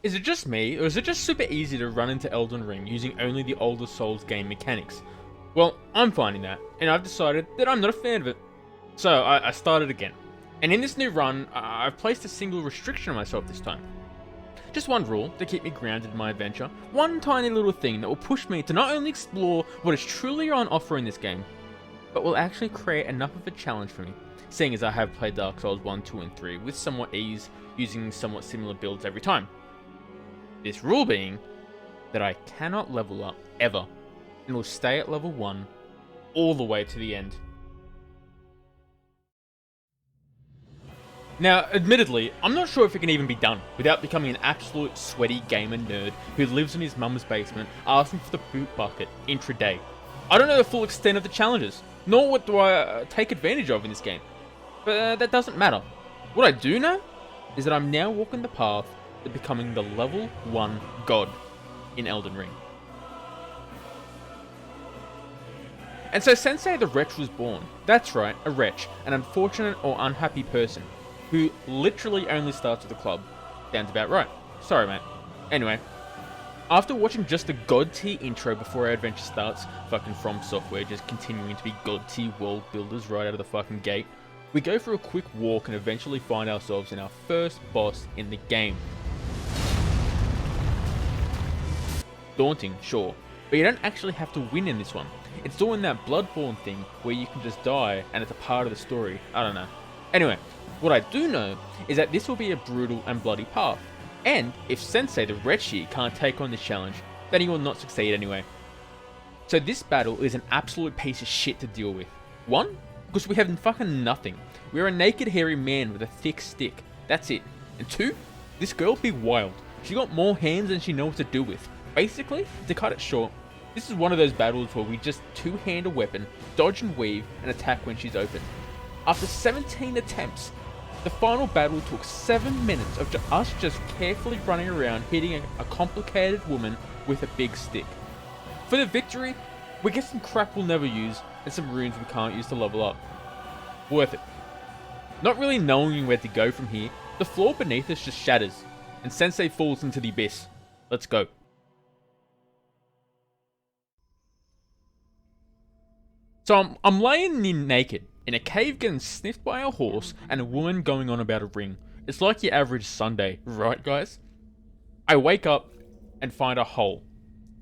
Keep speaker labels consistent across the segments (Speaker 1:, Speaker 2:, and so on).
Speaker 1: Is it just me, or is it just super easy to run into Elden Ring using only the older Souls game mechanics? Well, I'm finding that, and I've decided that I'm not a fan of it. So I started again. And in this new run, I've placed a single restriction on myself this time. Just one rule to keep me grounded in my adventure, one tiny little thing that will push me to not only explore what is truly on offer in this game, but will actually create enough of a challenge for me, seeing as I have played Dark Souls 1, 2, and 3 with somewhat ease, using somewhat similar builds every time. This rule being that I cannot level up ever, and will stay at level 1 all the way to the end. Now, admittedly, I'm not sure if it can even be done without becoming an absolute sweaty gamer nerd who lives in his mum's basement asking for the boot bucket intraday. I don't know the full extent of the challenges, nor what do I take advantage of in this game, but that doesn't matter. What I do know is that I'm now walking the path to becoming the level 1 god in Elden Ring. And so Sensei the Wretch was born. That's right, a wretch, an unfortunate or unhappy person, who literally only starts with a club. Sounds about right. Sorry, mate. Anyway, after watching just the God tier intro before our adventure starts, fucking From Software just continuing to be God tier world builders right out of the fucking gate, we go for a quick walk and eventually find ourselves in our first boss in the game. Daunting, sure, but you don't actually have to win in this one. It's doing that Bloodborne thing where you can just die and it's a part of the story. I don't know. Anyway, what I do know is that this will be a brutal and bloody path, and if Sensei the Wretch here can't take on this challenge, then he will not succeed anyway. So this battle is an absolute piece of shit to deal with. One, because we have fucking nothing. We're a naked hairy man with a thick stick. That's it. And two, this girl be wild. She got more hands than she knows what to do with. Basically, to cut it short, this is one of those battles where we just two-hand a weapon, dodge and weave, and attack when she's open. After 17 attempts, the final battle took 7 minutes of us just carefully running around hitting a complicated woman with a big stick. For the victory, we get some crap we'll never use and some runes we can't use to level up. Worth it. Not really knowing where to go from here, the floor beneath us just shatters, and Sensei falls into the abyss. Let's go. So I'm laying in naked, in a cave getting sniffed by a horse and a woman going on about a ring. It's like your average Sunday, right guys? I wake up and find a hole.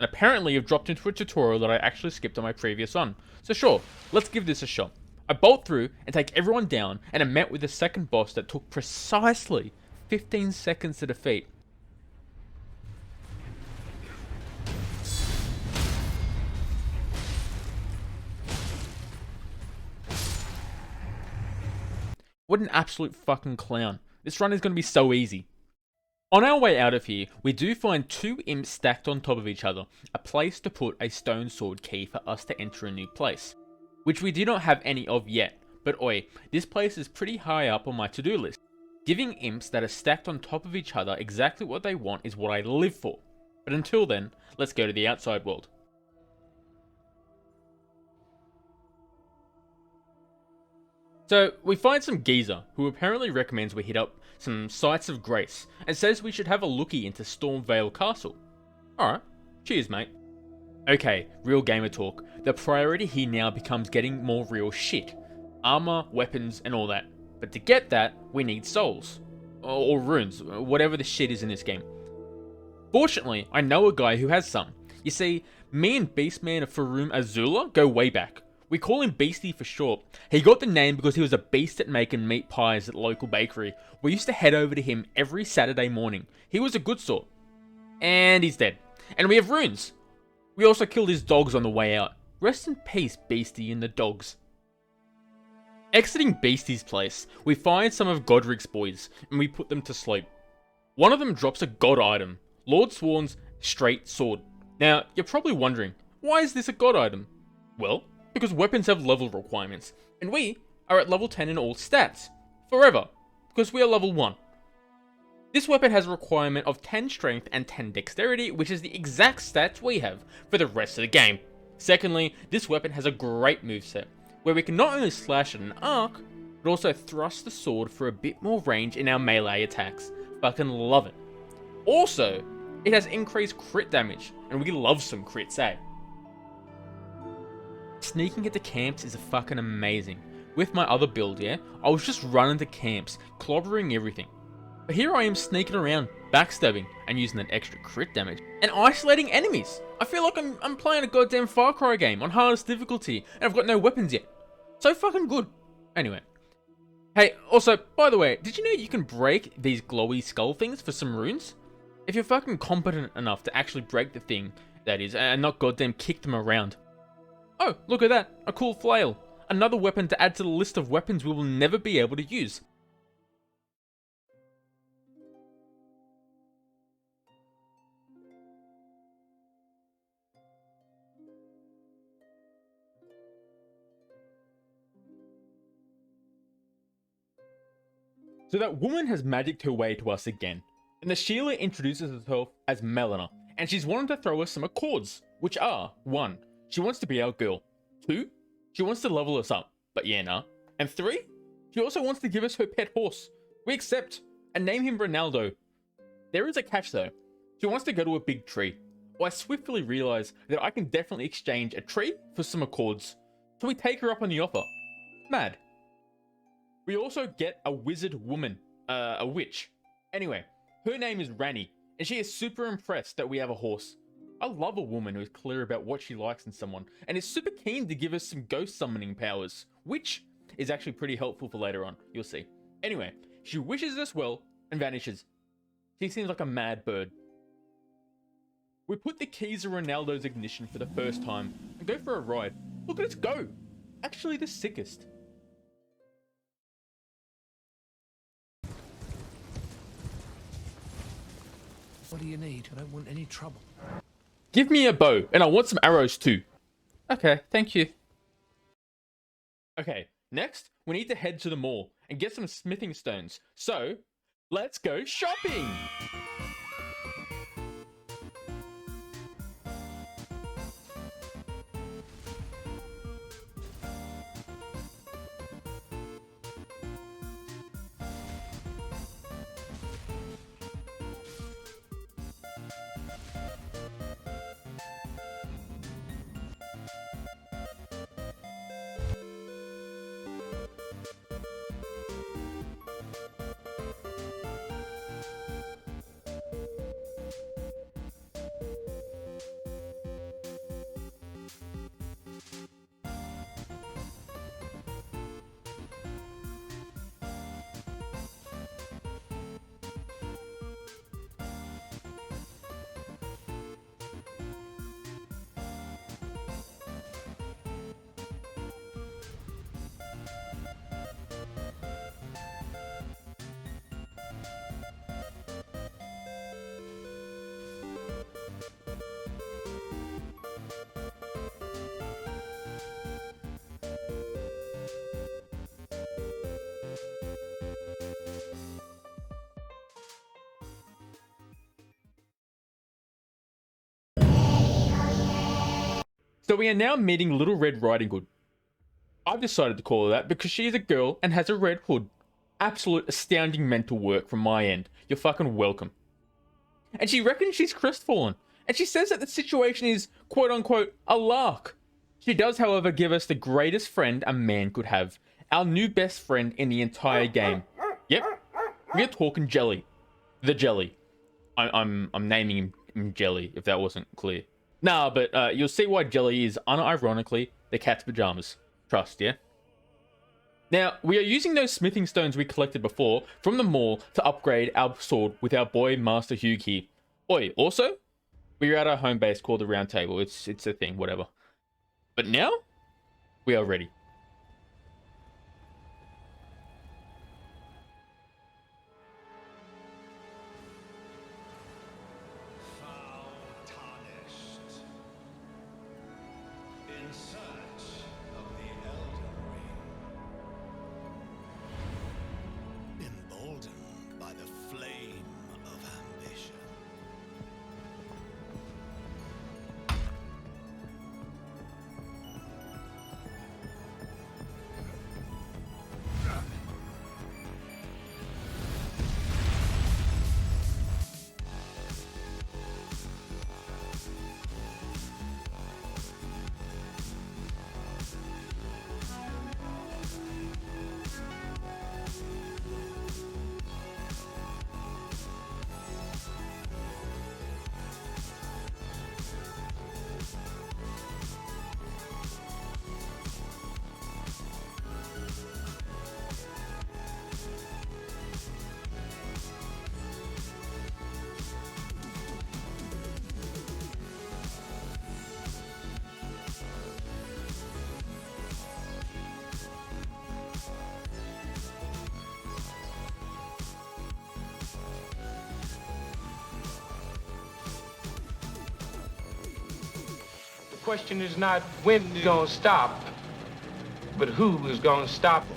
Speaker 1: And apparently I've dropped into a tutorial that I actually skipped on my previous one. So sure, let's give this a shot. I bolt through and take everyone down and am met with the second boss that took precisely 15 seconds to defeat. What an absolute fucking clown. This run is going to be so easy. On our way out of here, we do find 2 imps stacked on top of each other, a place to put a stone sword key for us to enter a new place, which we do not have any of yet, but oi, this place is pretty high up on my to-do list. Giving imps that are stacked on top of each other exactly what they want is what I live for. But until then, let's go to the outside world. So, we find some geezer, who apparently recommends we hit up some sites of grace, and says we should have a lookie into Stormvale Castle. Alright, cheers mate. Okay, real gamer talk. The priority here now becomes getting more real shit. Armor, weapons, and all that. But to get that, we need souls. Or runes, whatever the shit is in this game. Fortunately, I know a guy who has some. You see, me and Beastman of Farum Azula go way back. We call him Beastie for short. He got the name because he was a beast at making meat pies at the local bakery. We used to head over to him every Saturday morning. He was a good sort. And he's dead. And we have runes. We also killed his dogs on the way out. Rest in peace, Beastie and the dogs. Exiting Beastie's place, we find some of Godric's boys, and we put them to sleep. One of them drops a god item, Lord Sworn's straight sword. Now, you're probably wondering, why is this a god item? Well, because weapons have level requirements, and we are at level 10 in all stats. Forever, because we are level 1. This weapon has a requirement of 10 strength and 10 dexterity, which is the exact stats we have for the rest of the game. Secondly, this weapon has a great moveset, where we can not only slash at an arc, but also thrust the sword for a bit more range in our melee attacks. Fucking love it. Also, it has increased crit damage, and we love some crits, eh? Sneaking into camps is fucking amazing. With my other build, yeah, I was just running to camps, clobbering everything. But here I am sneaking around, backstabbing, and using that extra crit damage, and isolating enemies. I feel like I'm playing a goddamn Far Cry game on hardest difficulty, and I've got no weapons yet. So fucking good. Anyway. Hey, also, by the way, did you know you can break these glowy skull things for some runes? If you're fucking competent enough to actually break the thing, that is, and not goddamn kick them around. Oh, look at that, a cool flail. Another weapon to add to the list of weapons we will never be able to use. So that woman has magicked her way to us again. And the Sheila introduces herself as Melina, and she's wanted to throw us some accords, which are 1. She wants to be our girl. 2. She wants to level us up, but yeah, nah. And 3. She also wants to give us her pet horse. We accept, and name him Ronaldo. There is a catch though. She wants to go to a big tree. Well, I swiftly realise that I can definitely exchange a tree for some accords. So we take her up on the offer. Mad. We also get a wizard woman, a witch. Anyway, her name is Rani, and she is super impressed that we have a horse. I love a woman who is clear about what she likes in someone, and is super keen to give us some ghost summoning powers, which is actually pretty helpful for later on, you'll see. Anyway, she wishes us well, and vanishes. She seems like a mad bird. We put the keys in Ronaldo's ignition for the first time, and go for a ride. Look at us go! Actually the sickest.
Speaker 2: What do you need? I don't want any trouble.
Speaker 1: Give me a bow, and I want some arrows too. Okay, thank you. Okay, next, we need to head to the mall and get some smithing stones. So, let's go shopping! So we are now meeting Little Red Riding Hood. I've decided to call her that because she is a girl and has a red hood. Absolute astounding mental work from my end. You're fucking welcome. And she reckons she's crestfallen. And she says that the situation is, quote unquote, a lark. She does, however, give us the greatest friend a man could have. Our new best friend in the entire game. Yep. We're talking Jelly. The Jelly. I'm naming him Jelly, if that wasn't clear. Nah, but you'll see why Jelly is unironically the cat's pajamas. Trust, yeah? Now, we are using those smithing stones we collected before from the mall to upgrade our sword with our boy Master Hugh here. Oi, also, we are at our home base called the Round Table. It's a thing, whatever. But now, we are ready.
Speaker 3: In search of the Elden Ring. Emboldened by the flame of ambition.
Speaker 4: question is not when it's gonna stop, but who is gonna stop it.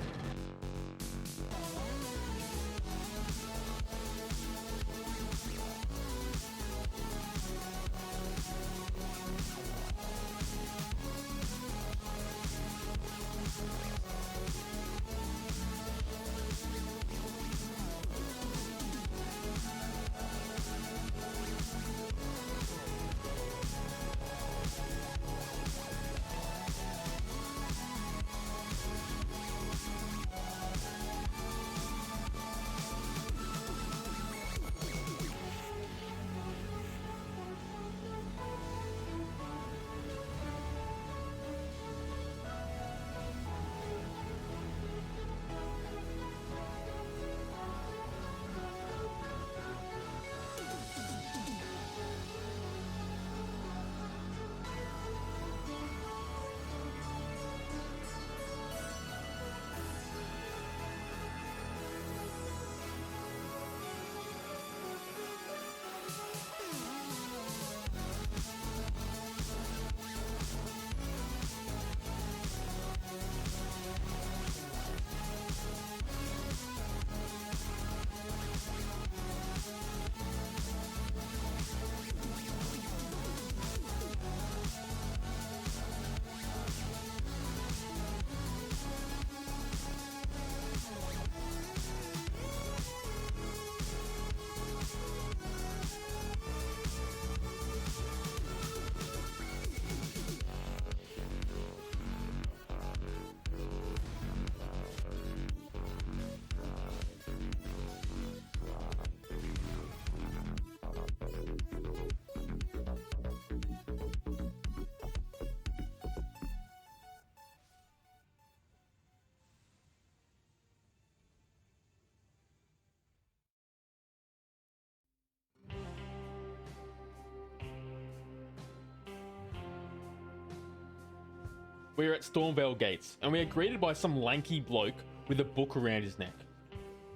Speaker 1: We're at Stormvale Gates, and we are greeted by some lanky bloke with a book around his neck.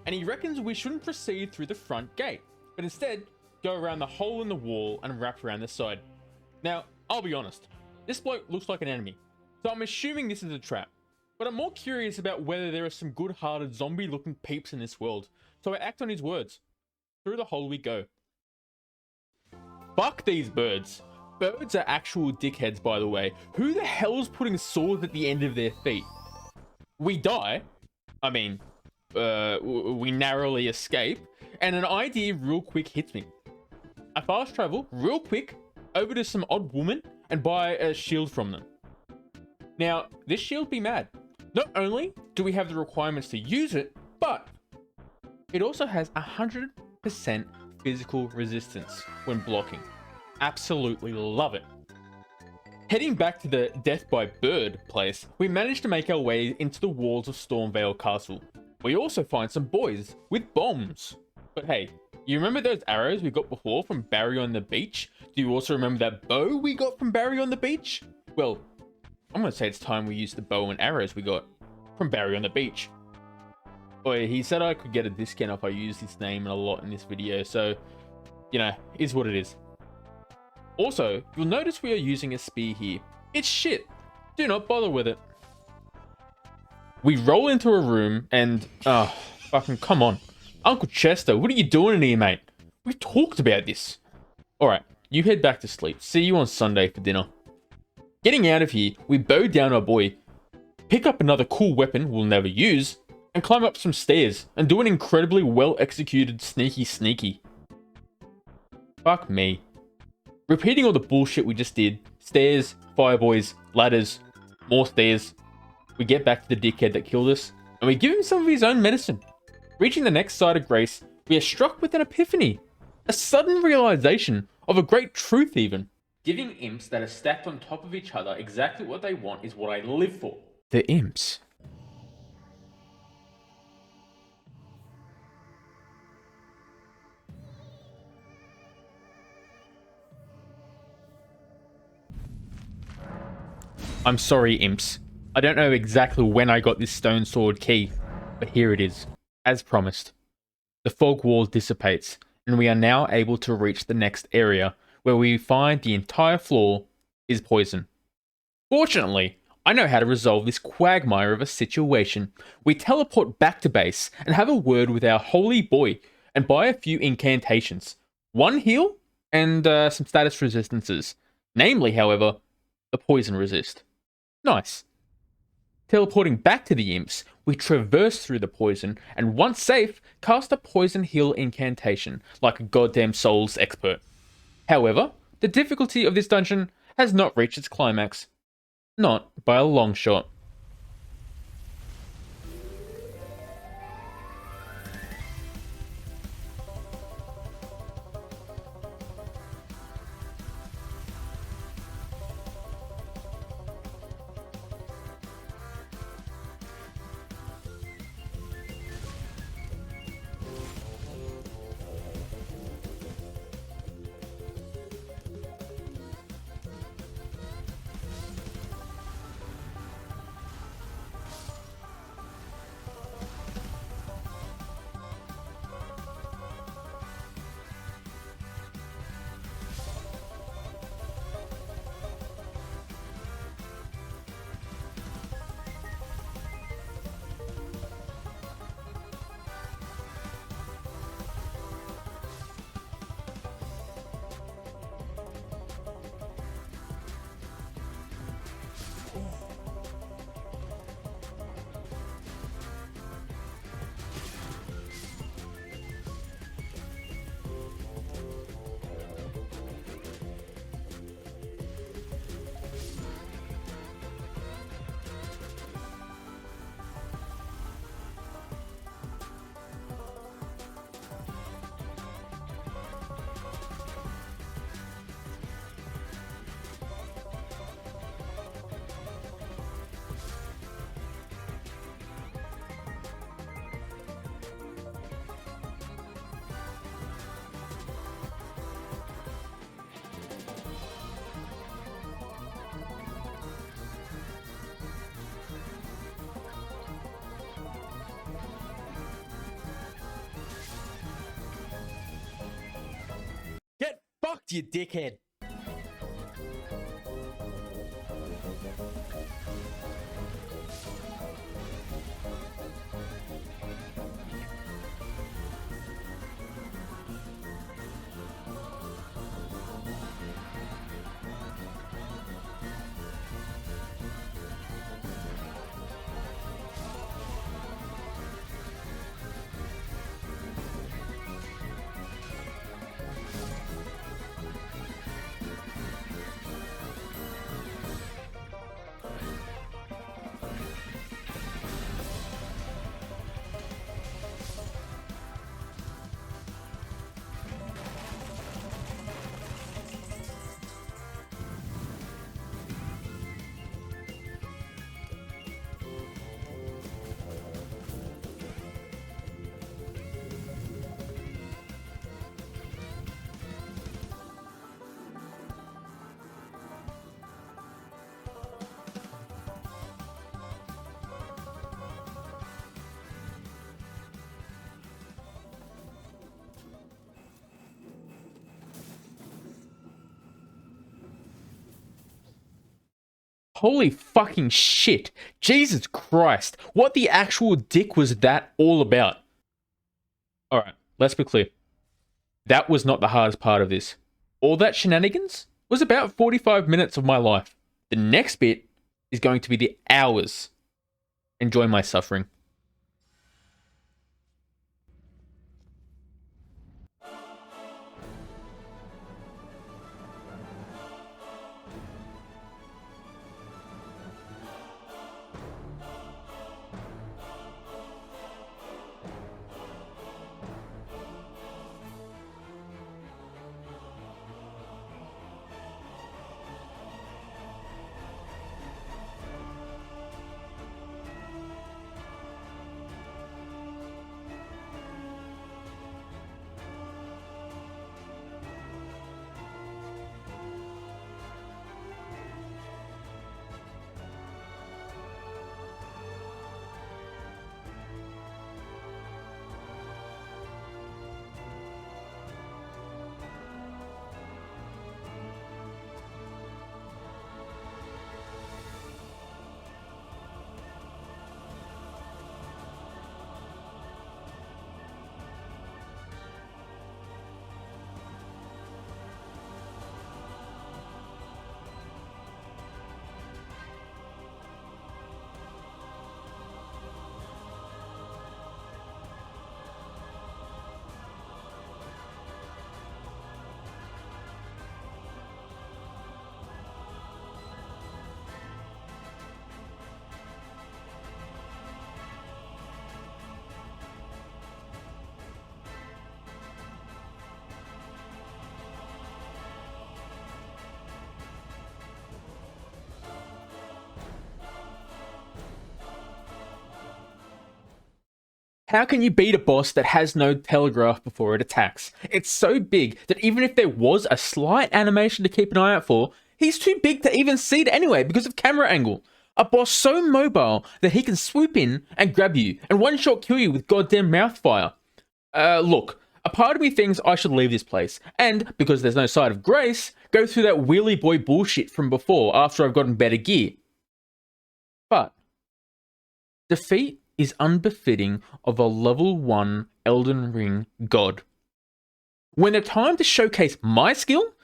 Speaker 1: And he reckons we shouldn't proceed through the front gate, but instead go around the hole in the wall and wrap around the side. Now, I'll be honest, this bloke looks like an enemy, so I'm assuming this is a trap. But I'm more curious about whether there are some good-hearted zombie-looking peeps in this world, so I act on his words. Through the hole we go. Fuck these birds. Birds are actual dickheads, by the way. Who the hell is putting swords at the end of their feet? We die. I mean, we narrowly escape. And an idea real quick hits me. I fast travel real quick over to some odd woman and buy a shield from them. Now, this shield be mad. Not only do we have the requirements to use it, but it also has 100% physical resistance when blocking. Absolutely love it. Heading back to the Death by Bird place, we managed to make our way into the walls of Stormvale Castle. We also find some boys with bombs. But hey, you remember those arrows we got before from Barry on the beach? Do you also remember that bow we got from Barry on the beach? Well, I'm gonna say it's time we use the bow and arrows we got from Barry on the beach. Boy, he said I could get a discount if I used his name a lot in this video, so, you know, is what it is. Also, you'll notice we are using a spear here. It's shit. Do not bother with it. We roll into a room and... fucking come on. Uncle Chester, what are you doing in here, mate? We talked about this. Alright, you head back to sleep. See you on Sunday for dinner. Getting out of here, we bow down our boy, pick up another cool weapon we'll never use, and climb up some stairs and do an incredibly well-executed sneaky. Fuck me. Repeating all the bullshit we just did. Stairs, fireboys, ladders, more stairs. We get back to the dickhead that killed us, and we give him some of his own medicine. Reaching the next side of Grace, we are struck with an epiphany. A sudden realization of a great truth even. Giving imps that are stacked on top of each other exactly what they want is what I live for. The imps. I'm sorry, imps. I don't know exactly when I got this stone sword key, but here it is. As promised. The fog wall dissipates, and we are now able to reach the next area, where we find the entire floor is poison. Fortunately, I know how to resolve this quagmire of a situation. We teleport back to base and have a word with our holy boy and buy a few incantations. One heal and some status resistances. Namely, however, the poison resist. Nice. Teleporting back to the imps, we traverse through the poison and once safe, cast a poison heal incantation like a goddamn souls expert. However, the difficulty of this dungeon has not reached its climax. Not by a long shot.
Speaker 5: Get fucked, you dickhead!
Speaker 1: Holy fucking shit. Jesus Christ. What the actual dick was that all about? Alright, let's be clear. That was not the hardest part of this. All that shenanigans was about 45 minutes of my life. The next bit is going to be the hours. Enjoy my suffering. How can you beat a boss that has no telegraph before it attacks? It's so big that even if there was a slight animation to keep an eye out for, he's too big to even see it anyway because of camera angle. A boss so mobile that he can swoop in and grab you and one-shot kill you with goddamn mouthfire. Look, a part of me thinks I should leave this place, and, because there's no side of grace, go through that wheelie boy bullshit from before after I've gotten better gear. But defeat is unbefitting of a level 1 Elden Ring god. When the time to showcase my skill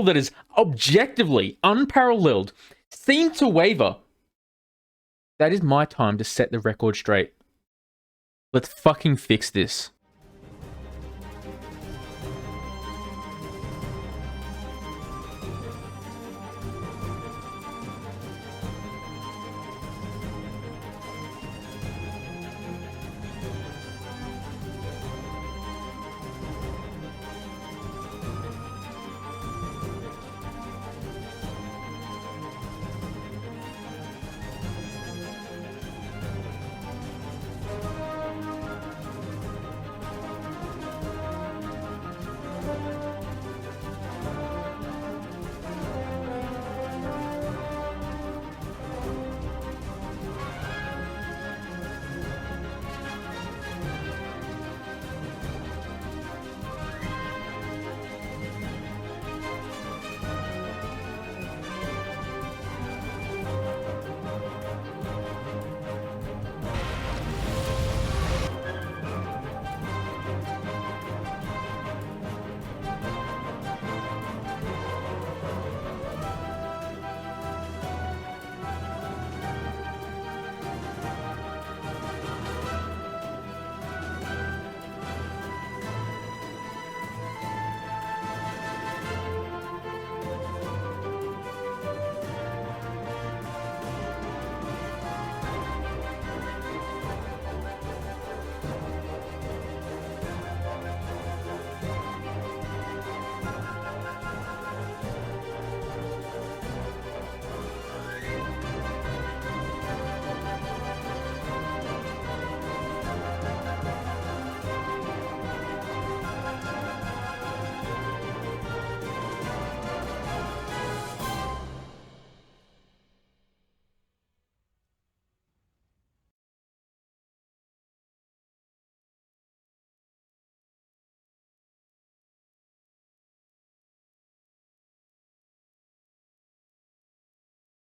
Speaker 1: that is objectively unparalleled, seemed to waver, that is my time to set the record straight. Let's fucking fix this.